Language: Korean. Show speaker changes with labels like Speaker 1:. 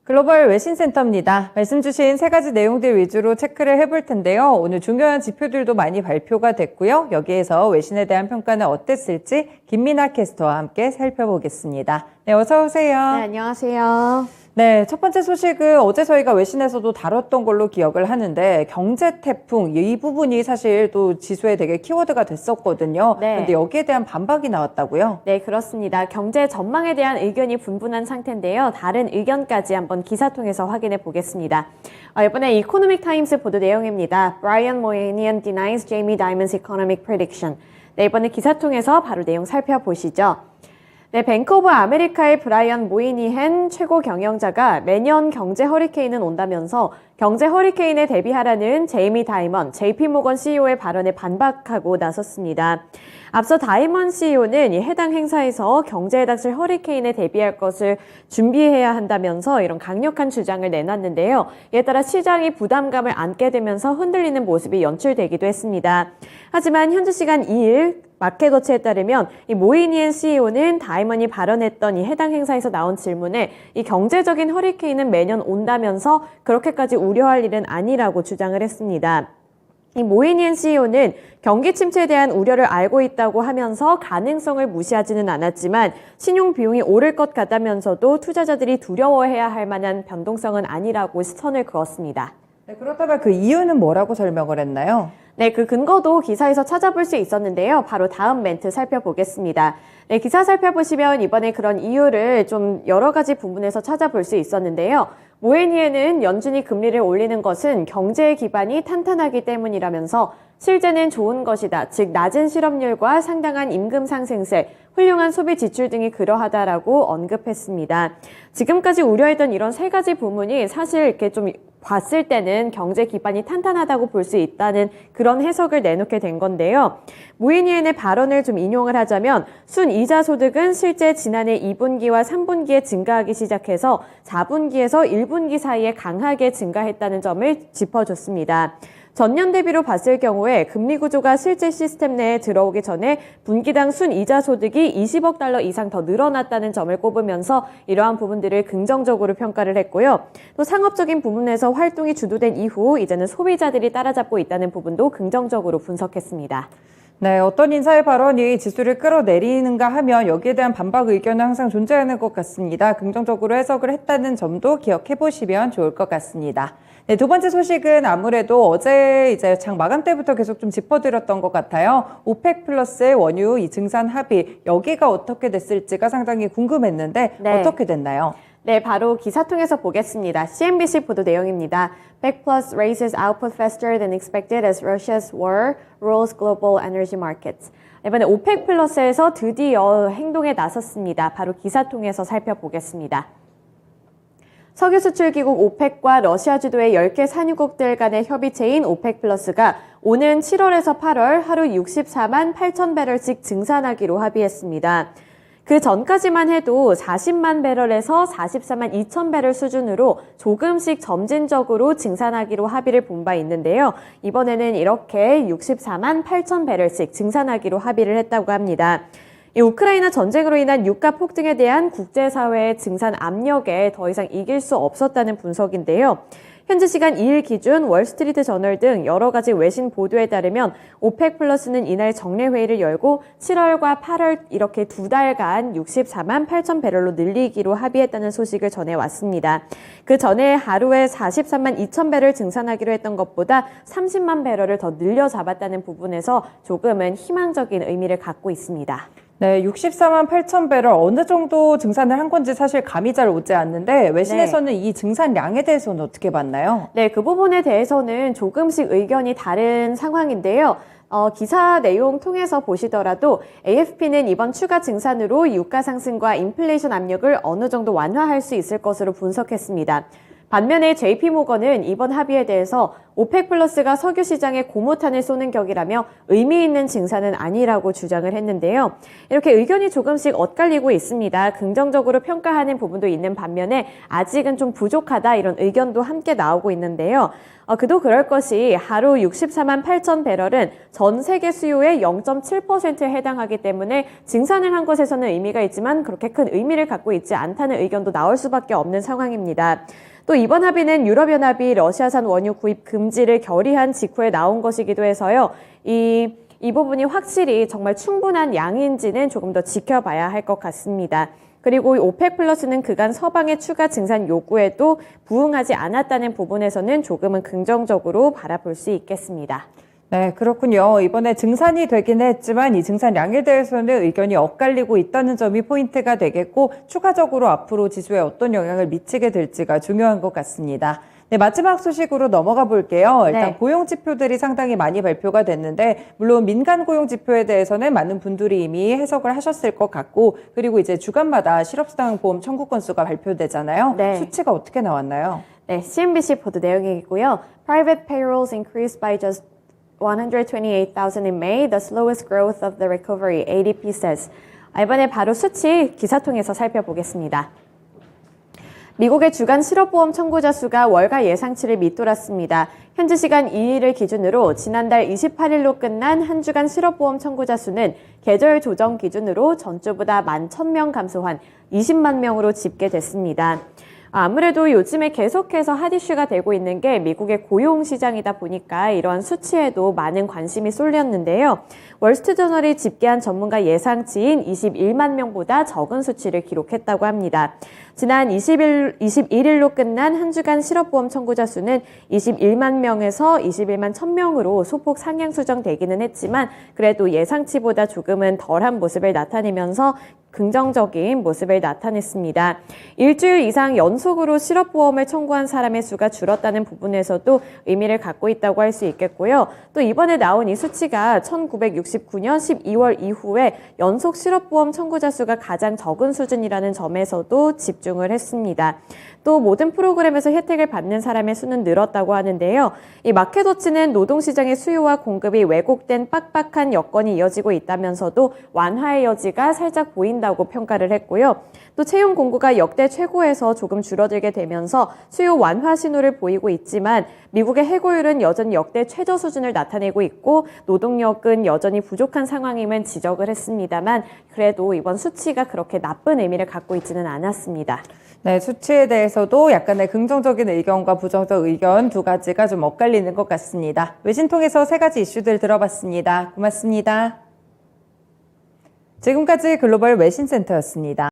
Speaker 1: 글로벌 외신센터입니다. 말씀 주신 세 가지 내용들 위주로 체크를 해볼 텐데요. 오늘 중요한 지표들도 많이 발표가 됐고요. 여기에서 외신에 대한 평가는 어땠을지 김민아 캐스터와 함께 살펴보겠습니다. 네, 어서 오세요.
Speaker 2: 네, 안녕하세요.
Speaker 1: 네, 첫 번째 소식은 어제 저희가 외신에서도 다뤘던 걸로 기억을 하는데 경제 태풍 이 부분이 사실 또 지수에 되게 키워드가 됐었거든요.
Speaker 2: 네.
Speaker 1: 그런데 여기에 대한 반박이 나왔다고요?
Speaker 2: 네, 그렇습니다. 경제 전망에 대한 의견이 분분한 상태인데요. 다른 의견까지 한번 기사 통해서 확인해 보겠습니다. 이번에 이코노믹 타임스 보도 내용입니다. Brian Moynihan denies Jamie Dimon's economic prediction. 네, 이번에 기사 통해서 바로 내용 살펴보시죠. 네, 뱅크 오브 아메리카의 브라이언 모이니헨 최고 경영자가 매년 경제 허리케인은 온다면서 경제 허리케인에 대비하라는 제이미 다이먼, JP모건 CEO의 발언에 반박하고 나섰습니다. 앞서 다이먼 CEO는 해당 행사에서 경제에 닥칠 허리케인에 대비할 것을 준비해야 한다면서 이런 강력한 주장을 내놨는데요. 이에 따라 시장이 부담감을 안게 되면서 흔들리는 모습이 연출되기도 했습니다. 하지만 현지 시간 2일 마켓워치에 따르면 이 모이니엔 CEO는 다이먼이 발언했던 이 해당 행사에서 나온 질문에 이 경제적인 허리케인은 매년 온다면서 그렇게까지 우려할 일은 아니라고 주장을 했습니다. 이 모이니엔 CEO는 경기 침체에 대한 우려를 알고 있다고 하면서 가능성을 무시하지는 않았지만 신용 비용이 오를 것 같다면서도 투자자들이 두려워해야 할 만한 변동성은 아니라고 선을 그었습니다.
Speaker 1: 네, 그렇다면 그 이유는 뭐라고 설명을 했나요?
Speaker 2: 네, 그 근거도 기사에서 찾아볼 수 있었는데요. 바로 다음 멘트 살펴보겠습니다. 네, 기사 살펴보시면 이번에 그런 이유를 좀 여러 가지 부분에서 찾아볼 수 있었는데요. 모이니엔은 연준이 금리를 올리는 것은 경제의 기반이 탄탄하기 때문이라면서 실제는 좋은 것이다. 즉 낮은 실업률과 상당한 임금 상승세, 훌륭한 소비 지출 등이 그러하다라고 언급했습니다. 지금까지 우려했던 이런 세 가지 부분이 사실 이렇게 좀 봤을 때는 경제 기반이 탄탄하다고 볼 수 있다는 그런 해석을 내놓게 된 건데요. 모이니엔의 발언을 좀 인용을 하자면 순이자 소득은 실제 지난해 2분기와 3분기에 증가하기 시작해서 4분기에서 1분기 사이에 강하게 증가했다는 점을 짚어줬습니다. 전년 대비로 봤을 경우에 금리 구조가 실제 시스템 내에 들어오기 전에 분기당 순이자 소득이 20억 달러 이상 더 늘어났다는 점을 꼽으면서 이러한 부분들을 긍정적으로 평가를 했고요. 또 상업적인 부분에서 활동이 주도된 이후 이제는 소비자들이 따라잡고 있다는 부분도 긍정적으로 분석했습니다.
Speaker 1: 네, 어떤 인사의 발언이 지수를 끌어내리는가 하면 여기에 대한 반박 의견은 항상 존재하는 것 같습니다. 긍정적으로 해석을 했다는 점도 기억해 보시면 좋을 것 같습니다. 네, 두 번째 소식은 아무래도 어제 이제 장 마감 때부터 계속 좀 짚어드렸던 것 같아요. 오펙 플러스의 원유 이 증산 합의 여기가 어떻게 됐을지가 상당히 궁금했는데
Speaker 2: 네.
Speaker 1: 어떻게 됐나요?
Speaker 2: 네, 바로 기사 통해서 보겠습니다. CNBC 보도 내용입니다. OPEC Plus raises output faster than expected as Russia's war rules global energy markets. 이번에 오펙 플러스에서 드디어 행동에 나섰습니다. 바로 기사 통해서 살펴보겠습니다. 석유 수출기국 오펙과 러시아 주도의 10개 산유국들 간의 협의체인 오펙 플러스가 오는 7월에서 8월 하루 64만 8천 배럴씩 증산하기로 합의했습니다. 그 전까지만 해도 40만 배럴에서 44만 2천 배럴 수준으로 조금씩 점진적으로 증산하기로 합의를 본 바 있는데요. 이번에는 이렇게 64만 8천 배럴씩 증산하기로 합의를 했다고 합니다. 이 우크라이나 전쟁으로 인한 유가 폭등에 대한 국제사회의 증산 압력에 더 이상 이길 수 없었다는 분석인데요. 현지 시간 2일 기준 월스트리트 저널 등 여러 가지 외신 보도에 따르면 오펙 플러스는 이날 정례회의를 열고 7월과 8월 이렇게 두 달간 64만 8천 배럴로 늘리기로 합의했다는 소식을 전해왔습니다. 그 전에 하루에 43만 2천 배럴 증산하기로 했던 것보다 30만 배럴을 더 늘려 잡았다는 부분에서 조금은 희망적인 의미를 갖고 있습니다.
Speaker 1: 네, 64만 8천 배럴 어느 정도 증산을 한 건지 사실 감이 잘 오지 않는데 외신에서는 이 증산량에 대해서는 어떻게 봤나요?
Speaker 2: 네, 그 부분에 대해서는 조금씩 의견이 다른 상황인데요. 기사 내용 통해서 보시더라도 AFP는 이번 추가 증산으로 유가 상승과 인플레이션 압력을 어느 정도 완화할 수 있을 것으로 분석했습니다. 반면에 JP모건은 이번 합의에 대해서 오펙 플러스가 석유 시장에 고무탄을 쏘는 격이라며 의미 있는 증산은 아니라고 주장을 했는데요. 이렇게 의견이 조금씩 엇갈리고 있습니다. 긍정적으로 평가하는 부분도 있는 반면에 아직은 좀 부족하다 이런 의견도 함께 나오고 있는데요. 그도 그럴 것이 하루 64만 8천 배럴은 전 세계 수요의 0.7%에 해당하기 때문에 증산을 한 것에서는 의미가 있지만 그렇게 큰 의미를 갖고 있지 않다는 의견도 나올 수밖에 없는 상황입니다. 또 이번 합의는 유럽연합이 러시아산 원유 구입 금지를 결의한 직후에 나온 것이기도 해서요. 이 부분이 확실히 정말 충분한 양인지는 조금 더 지켜봐야 할 것 같습니다. 그리고 오펙 플러스는 그간 서방의 추가 증산 요구에도 부응하지 않았다는 부분에서는 조금은 긍정적으로 바라볼 수 있겠습니다.
Speaker 1: 네, 그렇군요. 이번에 증산이 되긴 했지만 이 증산량에 대해서는 의견이 엇갈리고 있다는 점이 포인트가 되겠고 추가적으로 앞으로 지수에 어떤 영향을 미치게 될지가 중요한 것 같습니다. 네, 마지막 소식으로 넘어가 볼게요. 일단
Speaker 2: 네.
Speaker 1: 고용 지표들이 상당히 많이 발표가 됐는데 물론 민간 고용 지표에 대해서는 많은 분들이 이미 해석을 하셨을 것 같고 그리고 이제 주간마다 실업수당 보험 청구 건수가 발표되잖아요.
Speaker 2: 네.
Speaker 1: 수치가 어떻게 나왔나요?
Speaker 2: 네, CNBC 보도 내용이고요. Private payrolls increased by just 128,000 in May, the slowest growth of the recovery, ADP says. 이번에 바로 수치 기사 통해서 살펴보겠습니다. 미국의 주간 실업보험 청구자 수가 월가 예상치를 밑돌았습니다. 현지 시간 2일을 기준으로 지난달 28일로 끝난 한 주간 실업보험 청구자 수는 계절 조정 기준으로 전주보다 11,000명 감소한 20만 명으로 집계됐습니다. 아무래도 요즘에 계속해서 핫 이슈가 되고 있는 게 미국의 고용 시장이다 보니까 이러한 수치에도 많은 관심이 쏠렸는데요. 월스트리트저널이 집계한 전문가 예상치인 21만 명보다 적은 수치를 기록했다고 합니다. 지난 21일로 끝난 한 주간 실업보험 청구자 수는 21만 명에서 21만 1000명으로 소폭 상향 수정되기는 했지만 그래도 예상치보다 조금은 덜한 모습을 나타내면서 긍정적인 모습을 나타냈습니다. 일주일 이상 연속으로 실업보험을 청구한 사람의 수가 줄었다는 부분에서도 의미를 갖고 있다고 할 수 있겠고요. 또 이번에 나온 이 수치가 1969년 12월 이후에 연속 실업보험 청구자 수가 가장 적은 수준이라는 점에서도 집중을 했습니다. 또 모든 프로그램에서 혜택을 받는 사람의 수는 늘었다고 하는데요. 이 마켓워치는 노동시장의 수요와 공급이 왜곡된 빡빡한 여건이 이어지고 있다면서도 완화의 여지가 살짝 보인다고 평가를 했고요. 또 채용 공고가 역대 최고에서 조금 줄어들게 되면서 수요 완화 신호를 보이고 있지만 미국의 해고율은 여전히 역대 최저 수준을 나타내고 있고 노동력은 여전히 부족한 상황임을 지적을 했습니다만 그래도 이번 수치가 그렇게 나쁜 의미를 갖고 있지는 않았습니다.
Speaker 1: 네, 수치에 대해서도 약간의 긍정적인 의견과 부정적 의견 두 가지가 좀 엇갈리는 것 같습니다. 외신 통해서 세 가지 이슈들 들어봤습니다. 고맙습니다. 지금까지 글로벌 외신센터였습니다.